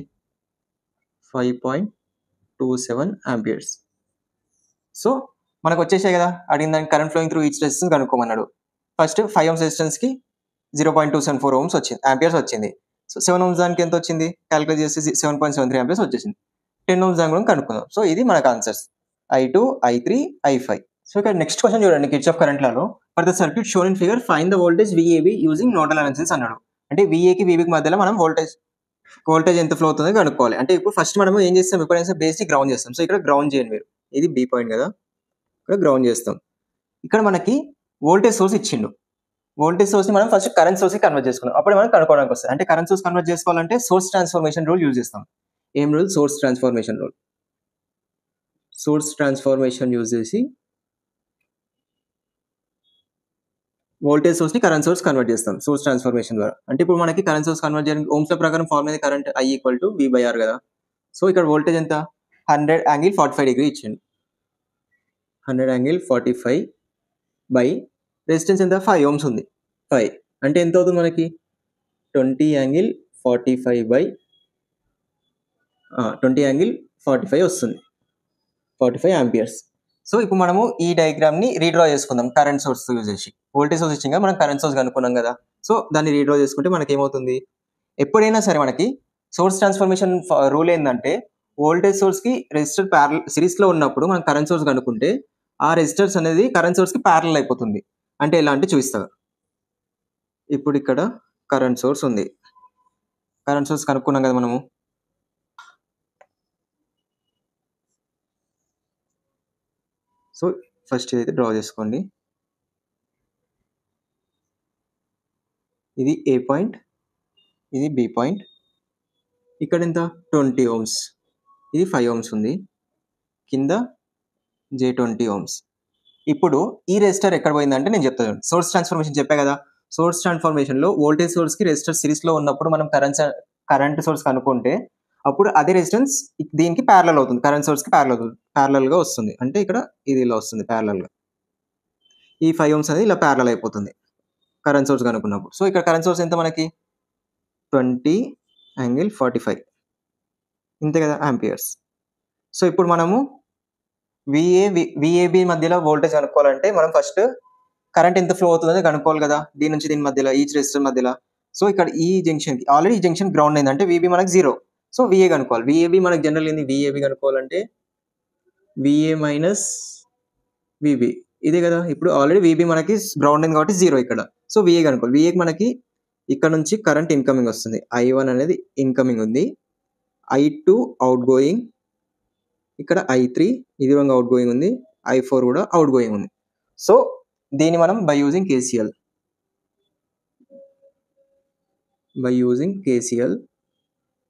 5.27 ఆంపియర్స్. సో మనకు వచ్చేసాయి కదా. అడిగిన దానికి current flowing through each resistance కనుక్కోమన్నాడు. ఫస్ట్ 5 ohms రెసిస్టెన్స్కి 0.274 ohms వచ్చింది, ఆంపియర్స్ వచ్చింది. సో 7 ohms దానికి ఎంత వచ్చింది? క్యాలిక్యులేట్ చేసి 7.73 ఆంపియర్స్ వచ్చేసింది. 10 ohms దాని కూడా కనుక్కుందాం. సో ఇది మనకు answers I2, I3, I5. So ఇక్కడ నెక్స్ట్ క్వశ్చన్ చూడండి. Kirchhoff current Lalo for the circuit shown in figure find the voltage VAB using nodal analysis అన్నాడు. అంటే VAకి VBకి మధ్యలో మనం వోల్టేజ్ ఎంత ఫ్లో అవుతుందో కనుక్కోవాలి. అంటే ఇప్పుడు ఫస్ట్ మనం ఏం చేస్తాం? ఎప్పుడైనా బేసిక్ గ్రౌండ్ చేస్తాం. సో ఇక్కడ గ్రౌండ్ చేయండి మీరు. ఇది B పాయింట్ కదా, ఇక్కడ గ్రౌండ్ చేస్తాం. ఇక్కడ మనకి వోల్టేజ్ సోర్స్ ఇచ్చిండు. వోల్టేజ్ సోర్స్ని మనం ఫస్ట్ కరెంట్ సోర్స్కి కన్వర్ట్ చేసుకున్నాం. అప్పుడు మనం కనుక్కోవడానికి వస్తుంది. అంటే కరెంట్ సోర్స్ కన్వర్ట్ చేసుకోవాలంటే సోర్స్ ట్రాన్స్ఫర్మేషన్ రూల్ యూజ్ చేస్తాం. ఏం rule? Source transformation rule. Source transformation use చేసి వోల్టేజ్ సోర్స్ని కరెంట్ సోర్స్ కన్వర్ట్ చేస్తాం సోర్స్ ట్రాన్స్ఫర్మేషన్ ద్వారా. అంటే ఇప్పుడు మనకి కరెంట్ సోర్స్ కన్వర్ట్ చేయడానికి ఓమ్స్ లా ప్రకారం ఫార్ములా కరెంట్ I = V/R కదా. సో ఇక్కడ వోల్టేజ్ ఎంత? 100∠45° ఇచ్చిండు. 100∠45 బై రెసిస్టెన్స్ ఎంత? 5 ohms ఉంది. 5 అంటే ఎంత అవుతుంది మనకి? 20∠45 వస్తుంది. 45 ఆంపియర్స్. సో ఇప్పుడు మనము ఈ డయాగ్రామ్ని రీడ్రా చేసుకుందాం కరెంట్ సోర్స్ యూజ్ చేసి. వోల్టేజ్ సోర్స్ ఇచ్చింగా మనం కరెంట్ సోర్స్ కనుక్కున్నాం కదా. సో దాన్ని రీడ్రా చేసుకుంటే మనకి ఏమవుతుంది? ఎప్పుడైనా సరే మనకి సోర్స్ ట్రాన్స్ఫర్మేషన్ రూల్ ఏంటంటే వోల్టేజ్ సోర్స్కి రెసిస్టర్ సిరీస్లో ఉన్నప్పుడు మనం కరెంట్ సోర్స్ కనుక్కుంటే ఆ రెసిస్టర్స్ అనేది కరెంట్ సోర్స్కి ప్యారలల్ అయిపోతుంది. అంటే ఎలా అంటే చూపిస్తా. ఇప్పుడు ఇక్కడ కరెంట్ సోర్స్ ఉంది. కరెంట్ సోర్స్ కనుక్కున్నాం కదా మనము. సో ఫస్ట్ ఇదైతే డ్రా చేసుకోండి. ఇది A పాయింట్, ఇది B పాయింట్. ఇక్కడ ఎంత? 20 ohms. ఇది 5 ohms ఉంది. కింద J20 ohms. ఇప్పుడు ఈ రెసిస్టర్ ఎక్కడ పోయిందంటే నేను చెప్తాను. సోర్స్ ట్రాన్స్ఫర్మేషన్ చెప్పా కదా. సోర్స్ ట్రాన్స్ఫర్మేషన్లో వోల్టేజ్ సోర్స్కి రెసిస్టర్ సిరీస్లో ఉన్నప్పుడు మనం కరెంట్ సోర్స్ కనుక్కుంటే అప్పుడు అదే రెసిస్టెన్స్ దీనికి ప్యారలల్ అవుతుంది. కరెంట్ సోర్స్కి ప్యారలల్గా వస్తుంది. అంటే ఇక్కడ ఇది ఇలా వస్తుంది ప్యారలల్గా. ఈ 5 ohms అనేది ఇలా ప్యారలల్ అయిపోతుంది కరెంట్ సోర్స్ కనుక్కున్నప్పుడు. సో ఇక్కడ కరెంట్ సోర్స్ ఎంత మనకి? 20∠45 ఇంతే కదా ఆంపియర్స్. సో ఇప్పుడు మనము VAB మధ్యలో వోల్టేజ్ కనుక్కోవాలంటే మనం ఫస్ట్ కరెంట్ ఎంత ఫ్లో అవుతుందని కనుక్కోవాలి కదా. దీని నుంచి దీని మధ్యలో ఈచ్ రెసిస్టర్ మధ్యలో. సో ఇక్కడ ఈ జంక్షన్కి ఆల్రెడీ ఈ జంక్షన్ గ్రౌండ్ అయిందంటే VB మనకి 0. సో VA కనుక్కోవాలి. VAB మనకి జనరల్ ఏంది? VAB కనుక్కోవాలంటే VA - VB ఇదే కదా. ఇప్పుడు ఆల్రెడీ VB మనకి గ్రౌండ్ అయింది కాబట్టి 0 ఇక్కడ. సో VA కనుక్కోవాలి. VAకి మనకి ఇక్కడ నుంచి కరెంట్ ఇన్కమింగ్ వస్తుంది. I1 అనేది ఇన్కమింగ్ ఉంది. I2 out going. ఇక్కడ I3 ఇది కూడా అవుట్ గోయింగ్ ఉంది. I4 కూడా అవుట్ గోయింగ్ ఉంది. సో దీన్ని మనం బై యూజింగ్ KCL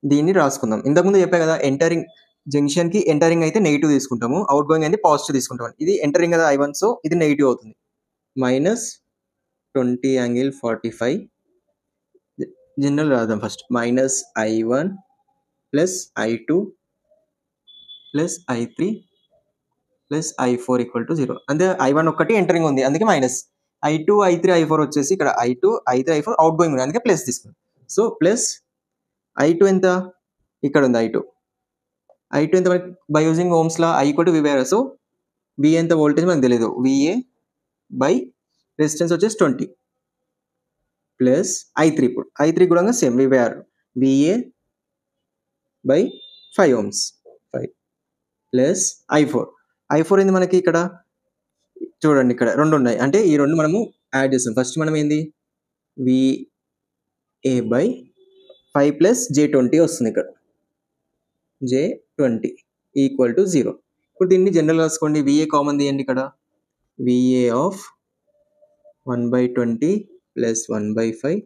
దీన్ని రాసుకుందాం. ఇంతకుముందు చెప్పా కదా ఎంటరింగ్ జంక్షన్కి ఎంటరింగ్ అయితే నెగిటివ్ తీసుకుంటాము, అవుట్ గోయింగ్ అయితే పాజిటివ్ తీసుకుంటాము. ఇది ఎంటరింగ్ కదా I1, సో ఇది నెగిటివ్ అవుతుంది. -20∠45 జనరల్ రాద్దాం first. -I1 + I2 + I3 + I4 = 0. అంటే I1 ఒక్కటి ఎంటరింగ్ ఉంది అందుకే మైనస్. I2, I3, I4 వచ్చేసి ఇక్కడ I2, I3, I4 out going ఉంది అందుకే ప్లస్ తీసుకున్నాం. సో ప్లస్ I2 ఎంత, ఇక్కడ ఉంది I2 ఎంత మనకి by using Ohm's law I equal to V/R. So V ఎంత వోల్టేజ్ మనకు తెలియదు, VA బై రెసిస్టెన్స్ వచ్చేసి 20 ప్లస్ I3. ఇప్పుడు I3 కూడా same V/R, VA by 5 ohms 5 plus I4 ఏంది మనకి ఇక్కడ చూడండి, ఇక్కడ రెండు ఉన్నాయి అంటే ఈ రెండు మనము యాడ్ చేస్తాం. ఫస్ట్ మనం ఏంది VA బై 5 ప్లస్ J20 వస్తుంది, ఇక్కడ J20 ఈక్వల్ టు 0. ఇప్పుడు దీన్ని జనరల్ రాసుకోండి, VA కామన్ తీయండి, ఇక్కడ VA of 1/20 plus 1/5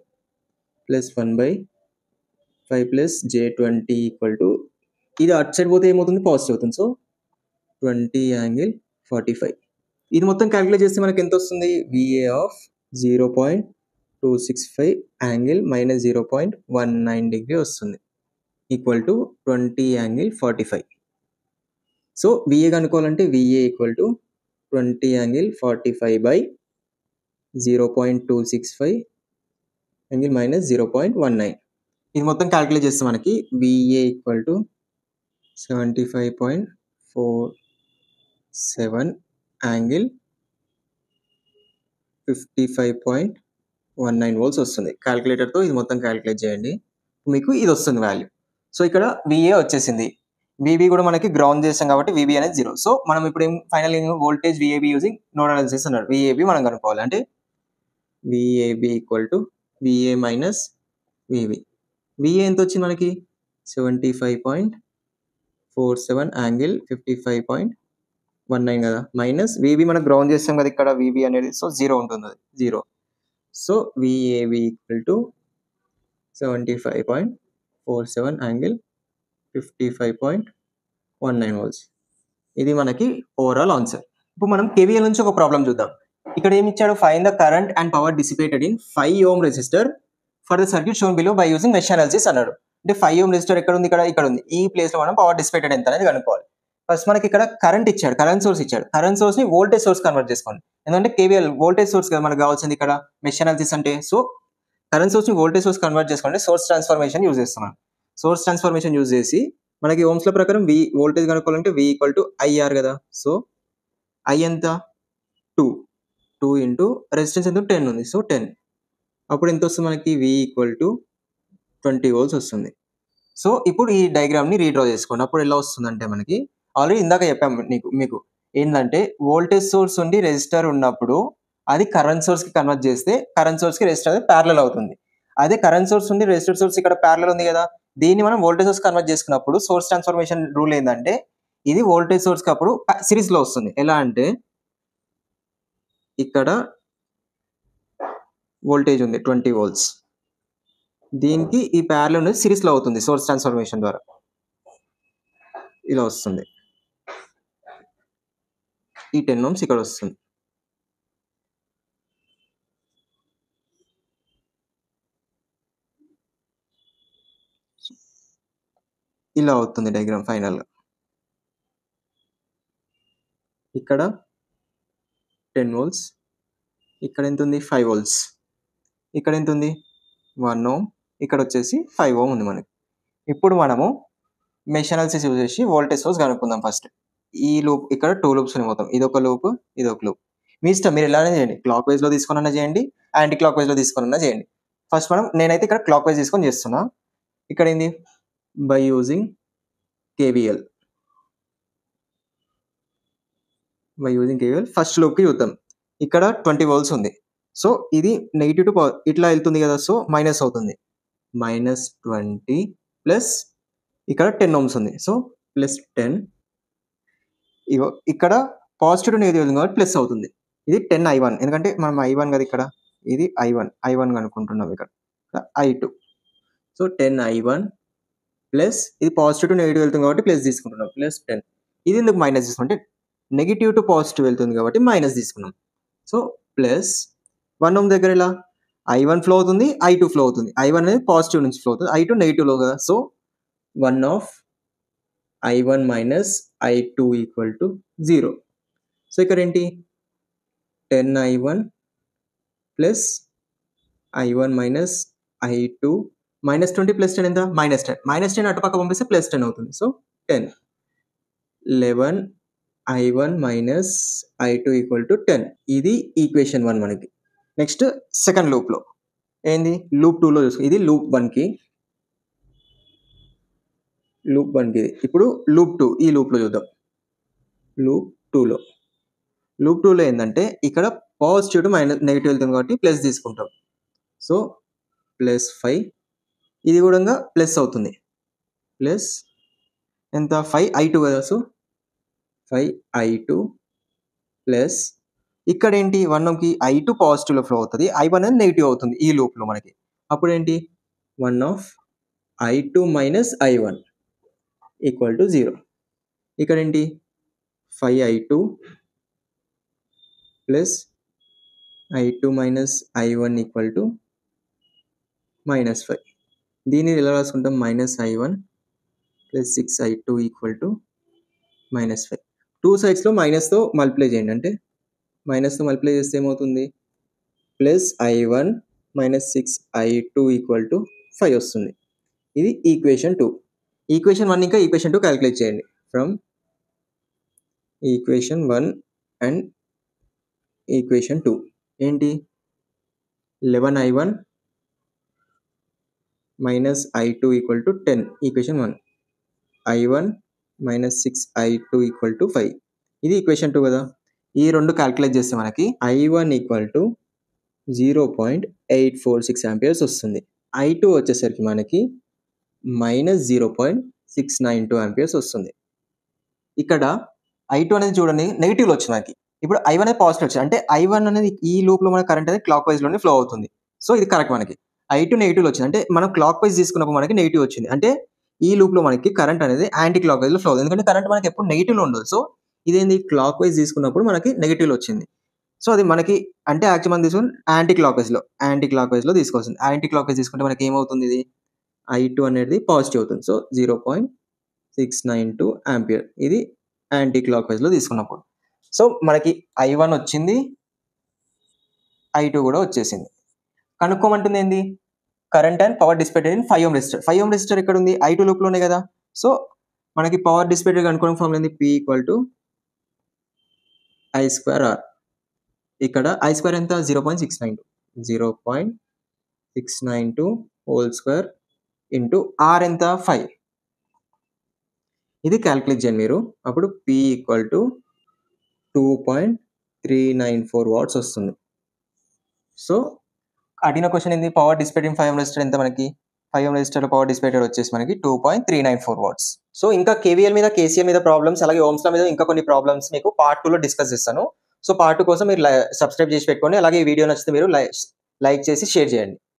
plus 1/5 plus J20 equal to, ఇది అటు సైడ్ పోతే ఏమవుతుంది, పాజిటివ్ అవుతుంది. సో 20∠45. ఇది మొత్తం క్యాలిక్యులేట్ చేస్తే మనకి ఎంత వస్తుంది, VA of 0.265 angle minus 0.19 degree వస్తుంది, ఈక్వల్ టు 20∠45. సో VA కనుక్కోవాలంటే VA equal to 20∠45 by 0.265 angle minus 0.19. ఇది మొత్తం క్యాలిక్యులేట్ చేస్తే మనకి VA equal to 75.47 angle 55.19 volts వస్తుంది. క్యాలిక్యులేటర్తో ఇది మొత్తం క్యాలిక్యులేట్ చేయండి, మీకు ఇది వస్తుంది వాల్యూ. సో ఇక్కడ VA వచ్చేసింది, VB కూడా మనకి గ్రౌండ్ చేస్తాం కాబట్టి VB అనేది 0. సో మనం ఇప్పుడు final voltage VAB using node analysis అన్నాడు. VAB మనం కనుక్కోవాలి అంటే VAB equal to VA minus VB. VA ఎంత వచ్చింది మనకి 75.47 యాంగిల్ 55.19 కదా, మైనస్ VB మనం గ్రౌండ్ చేస్తాం కదా ఇక్కడ VB అనేది, సో 0 ఉంటుంది, అది 0. So VAB equal to 75.47 angle 55.19 volts. ఇది మనకి ఓవరాల్ ఆన్సర్. ఇప్పుడు మనం KVL నుంచి ఒక ప్రాబ్లం చూద్దాం. ఇక్కడ ఏమి ఇచ్చాడు, find the current and power dissipated in 5 ohm resistor for the circuit shown below by using mesh analysis అన్నాడు. అంటే 5 ohm రెసిస్టర్ ఎక్కడ ఉంది, ఇక్కడ ఉంది. ఈ ప్లేస్ లో మనం పవర్ డిసిపేటెడ్ ఎంత అనేది కనుక్కోవాలి. ఫస్ట్ మనకి ఇక్కడ కరెంట్ ఇచ్చాడు, కరెంట్ సోర్స్ ఇచ్చాడు. కరెంట్ సోర్స్ ని వోల్టేజ్ సోర్స్ కన్వర్ట్ చేసుకోండి, ఎందుకంటే KVL వోల్టేజ్ సోర్స్ కదా మనకు కావాల్సింది ఇక్కడ మెష్ అనాలిసిస్ అంటే. సో కరెంట్ సోర్స్ ని వోల్టేజ్ సోర్స్ కన్వర్ట్ చేసుకోండి, సోర్స్ ట్రాన్స్ఫర్మేషన్ యూజ్ చేస్తున్నాం. సోర్స్ ట్రాన్స్ఫర్మేషన్ యూజ్ చేసి మనకి ఓమ్స్ ల ప్రకారం వోల్టేజ్ కనుక్కోవాలంటే V ఈక్వల్ టు IR కదా. సో I ఎంత 2 ఇంటూ రెసిస్టెన్స్ ఎంత 10 ఉంది, సో 10. అప్పుడు ఎంత వస్తుంది మనకి V ఈక్వల్ టు 20 volts వస్తుంది. సో ఇప్పుడు ఈ డయాగ్రామ్ ని రీడ్రా చేసుకోండి. అప్పుడు ఎలా వస్తుందంటే మనకి ఆల్రెడీ ఇందాక చెప్పాము మీకు ఏంటంటే వోల్టేజ్ సోర్స్ ఉండి రెసిస్టర్ ఉన్నప్పుడు అది కరెంట్ సోర్స్ కి కన్వర్ట్ చేస్తే కరెంట్ సోర్స్ కి రెసిస్టర్ అనేది ప్యారలల్ అవుతుంది. అదే కరెంట్ సోర్స్ ఉండి రెసిస్టర్ సోర్స్ ఇక్కడ ప్యారలల్ ఉంది కదా, దీన్ని మనం వోల్టేజ్ సోర్స్ కన్వర్ట్ చేసుకున్నప్పుడు సోర్స్ ట్రాన్స్ఫర్మేషన్ రూల్ ఏంటంటే ఇది వోల్టేజ్ సోర్స్ కి అప్పుడు సిరీస్ లో వస్తుంది. ఎలా అంటే ఇక్కడ వోల్టేజ్ ఉంది 20 volts, దీనికి ఈ ప్యారలల్ అనేది సిరీస్ లో అవుతుంది సోర్స్ ట్రాన్స్ఫర్మేషన్ ద్వారా, ఇలా వస్తుంది. ఈ 10 ohms ఇక్కడ వస్తుంది. ఇలా అవుతుంది డయాగ్రామ్ ఫైనల్ గా. ఇక్కడ 10 volts, ఇక్కడ ఎంత ఉంది 5 volts, ఇక్కడ ఎంత ఉంది 1 ohm, ఇక్కడ వచ్చేసి 5 ohm ఉంది మనకి. ఇప్పుడు మనము మెష్ అనాలిసిస్ యూజ్ చేసి వోల్టేజ్ సోర్స్ కనుక్కుందాం. ఫస్ట్ ఈ లూప్ ఇక్కడ 2 లూప్స్ ఉన్నాయి మొత్తం, ఇదొక లూప్ ఇదొక లూప్. మీ ఇష్టం, మీరు ఎలానే చేయండి, క్లాక్ వైజ్ లో తీసుకున్నా చేయండి, యాంటీ క్లాక్ వైజ్ లో తీసుకున్నా చేయండి. ఫస్ట్ నేనైతే ఇక్కడ క్లాక్ వైజ్ తీసుకొని చేస్తున్నా. ఇక్కడ ఏంది by using KVL first loop కి చూద్దాం. ఇక్కడ 20 volts ఉంది, సో ఇది నెగిటివ్ టు ఇట్లా వెళ్తుంది కదా, సో మైనస్ అవుతుంది. -20 ప్లస్ ఇక్కడ 10 ohms ఉంది, సో +10. ఇక్కడ పాజిటివ్ టు నెగిటివ్ వెళ్తుంది కాబట్టి ప్లస్ అవుతుంది. ఇది 10 I1, ఎందుకంటే మనం I1 కదా ఇక్కడ, ఇది I1 కనుక్కుంటున్నాం. ఇక్కడ I2, సో 10 I1 ప్లస్ ఇది పాజిటివ్ టు నెగిటివ్ వెళ్తుంది కాబట్టి ప్లస్ తీసుకుంటున్నాం, +10. ఇది ఎందుకు మైనస్ తీసుకుంటే నెగిటివ్ టు పాజిటివ్ వెళ్తుంది కాబట్టి మైనస్ తీసుకున్నాం. సో ప్లస్ 1 ohm దగ్గర ఇలా I1 ఫ్లో అవుతుంది, I2 ఫ్లో అవుతుంది. I1 అనేది పాజిటివ్ నుంచి ఫ్లో అవుతుంది, I2 నెగిటివ్ లో కదా, so 1 of I1 minus I2 equal to 0. So ఇక్కడ ఏంటి 10 I1 plus I1 minus I2 -20 + 10 ఎంత? -10. -10 అటుపక్క పంపిస్తే +10 అవుతుంది. సో 10. 11 I1 - I2 = 10. ఇది ఈక్వేషన్ 1 మనకి. నెక్స్ట్ సెకండ్ లూప్లో ఏంది? లూప్ 2లో చూసుకో. ఇది లూప్ 1కి ఇది. ఇప్పుడు లూప్ 2 ఈ లూప్లో చూద్దాం. లూప్ 2లో ఏంటంటే ఇక్కడ పాజిటివ్ టు నెగిటివ్ వెళ్తుంది కాబట్టి ప్లస్ తీసుకుంటాం. సో +5 ఇది కూడా ప్లస్ అవుతుంది. ప్లస్ ఎంత? 5I2 కదా. సో 5I2 ప్లస్ ఇక్కడ ఏంటి 1కి I2 పాజిటివ్లో ఫ్లో అవుతుంది, I1 అనేది నెగిటివ్ అవుతుంది ఈ లూప్లో మనకి. అప్పుడు ఏంటి? 1/I2 - I1 = 0. ఇక్కడ ఏంటి? 5I2 plus I2 - I1 = -5. దీన్ని ఎలా రాసుకుంటాం? -I1 + 6I2 = -5. 2 సైడ్స్లో మైనస్తో మల్టిప్లై చేయండి. అంటే మైనస్తో మల్టిప్లై చేస్తే ఏమవుతుంది? +I1 - 6I2 = 5 వస్తుంది. ఇది ఈక్వేషన్ 2. ఈక్వేషన్ 1 ఇంకా ఈక్వేషన్ 2 క్యాలిక్యులేట్ చేయండి. ఫ్రమ్ ఈక్వేషన్ 1 అండ్ ఈక్వేషన్ 2 ఏంటి? 11I1 - I2 = 10 equation 1. I1 - 6I2 = 5. ఇది ఈక్వేషన్ 2 కదా. ఈ రెండు క్యాలిక్యులేట్ చేస్తే మనకి I1 = 0.846 ఆంపియర్స్ వస్తుంది. I2 వచ్చేసరికి మనకి -0.692 ఆంపియర్స్ వస్తుంది. ఇక్కడ I2 అనేది చూడండి నెగిటివ్లో వచ్చింది మనకి. ఇప్పుడు I1 అనేది పాజిటివ్ వచ్చింది. అంటే I1 అనేది ఈ లూప్లో మన కరెంట్ అనేది క్లాక్ వైజ్లోనే ఫ్లో అవుతుంది. సో ఇది కరెక్ట్ మనకి. I2 నెగిటివ్లో వచ్చింది. అంటే మనం క్లాక్ వైజ్ తీసుకున్నప్పుడు మనకి నెగిటివ్ వచ్చింది. అంటే ఈ లూప్లో మనకి కరెంట్ అనేది యాంటీ క్లాక్ వైజ్లో ఫ్లో అవుతుంది. ఎందుకంటే కరెంట్ మనకి ఎప్పుడు నెగిటివ్లో ఉండదు. సో ఇదేంది? క్లాక్ వైజ్ తీసుకున్నప్పుడు మనకి నెగిటివ్లో వచ్చింది. సో అది మనకి అంటే యాక్చువల్ మనం తీసుకుని యాంటీ క్లాక్ వైజ్లో తీసుకోవాల్సింది. యాంటీ క్లాక్ వైజ్ తీసుకుంటే మనకి ఏమవుతుంది? ఇది I2 అనేది పాజిటివ్ అవుతుంది. So 0.692 ampere. ఇది యాంటీ క్లాక్ వైజ్లో తీసుకున్నప్పుడు. సో మనకి I1 వచ్చింది, I2 కూడా వచ్చేసింది. కనుక్కోమంటుంది ఏంది? Current and power dissipated in 5 ohm resistor. 5 ohm resistor ఎక్కడ ఉంది? I2 లూప్లోనే కదా. సో మనకి పవర్ డిసిపేటెడ్ కనుక్కోవడం ఫార్ములా ఏంది? P = I2R. ఇక్కడ I2 ఎంత? 0.692. 0.692 హోల్ స్క్వేర్ ఇంటూ R ఎంత? 5. ఇది క్యాలిక్యులేట్ చేయండి మీరు. అప్పుడు P = 2.394 వాట్స్ వస్తుంది. సో అడిగిన క్వశ్చన్ ఏంది? Power dissipated in 5 ohm resistor ఎంత మనకి? 5 ohm రెసిస్టర్లో పవర్ డిసిపేటెడ్ వచ్చేసి మనకి 2.394 వాట్స్. సో ఇంకా KVL మీద, KCL మీద ప్రాబ్లమ్స్, అలాగే ఓమ్స్ల మీద ఇంకా కొన్ని ప్రాబ్లమ్స్ మీకు పార్ట్ 2లో డిస్కస్ చేస్తాను. సో పార్ట్ 2 కోసం మీరు సబ్స్క్రైబ్ చేసి పెట్టుకోండి. అలాగే ఈ వీడియో నచ్చితే మీరు లైక్ చేసి షేర్ చేయండి.